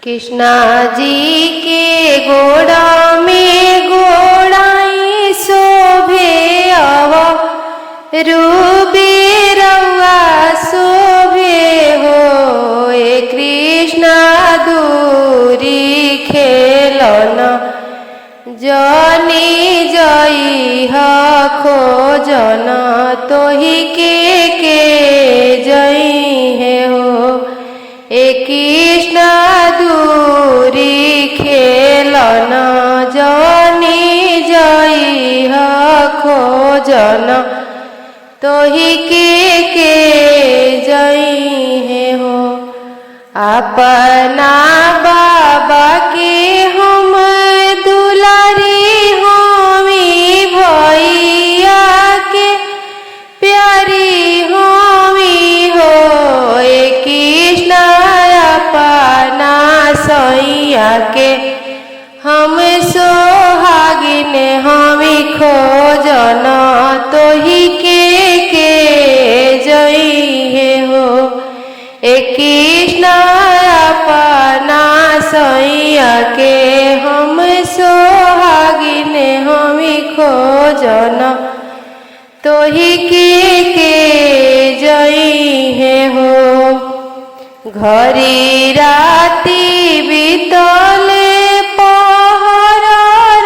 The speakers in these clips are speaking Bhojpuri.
कृष्णा जी के गोड़ा में गोड़ाई शोभे अव रूबे रउआ शोभे हो कृष्णा दूरी खेलन जनी जई खोजन तोही के जई है हो कृष्णा दूरी खेलन जनी जई खोजन तोही के जई है हो अपना बाबा के हम दुलारी होमी भैया के प्यारी होमी हो कृष्णा अपना सैया के हम सोहागिन हमी खोजन तोही के जई है हो कृष्णा अपना सैया के हम सोहागिन हमी खोजन तोही के जई है हो घरी राती बीतले पहर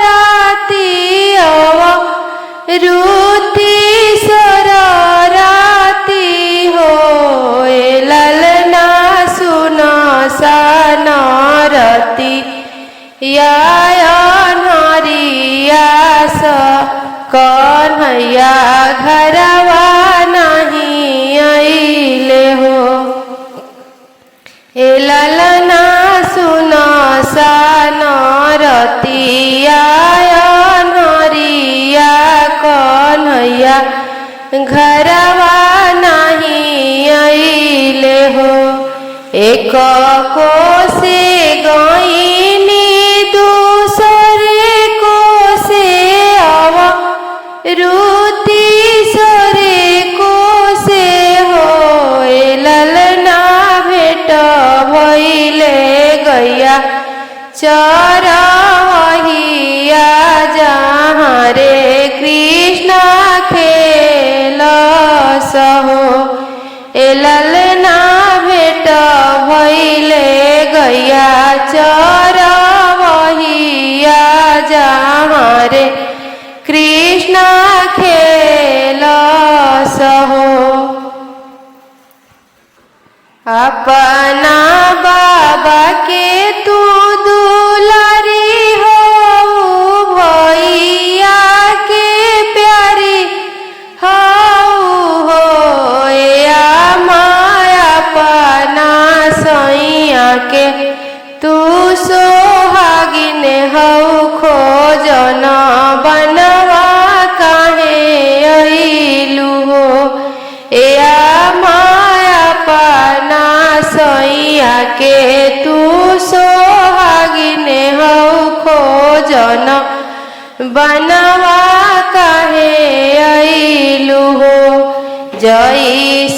राती अव रुति सर राती हो ललना सुन सान रती हरिया कन्हैया घरवा नहीं अइले हो ललना सुन सान रतिया हरिया कन्हैया घरवा नहीं अइले हो एक कोसे गईनी दूसरे कोसे अव रुति सरे कोसे हो ललना भेट भइले गैया चरहिया जहाँ रे कृष्णा खेल सहो ललना भेट भइले गैया चरहिया जहाँ रे कृष्णा खेल सहो अपना बाबा के तू दुलारी हो भैया के प्यारी हो या माया अपना सैया के तू सोहागिन हो खोजन बनवा काहे अइलू हो या माया अपना सैया के तू सोहागिन हो खोजन बनवा काहे अइलू हो जई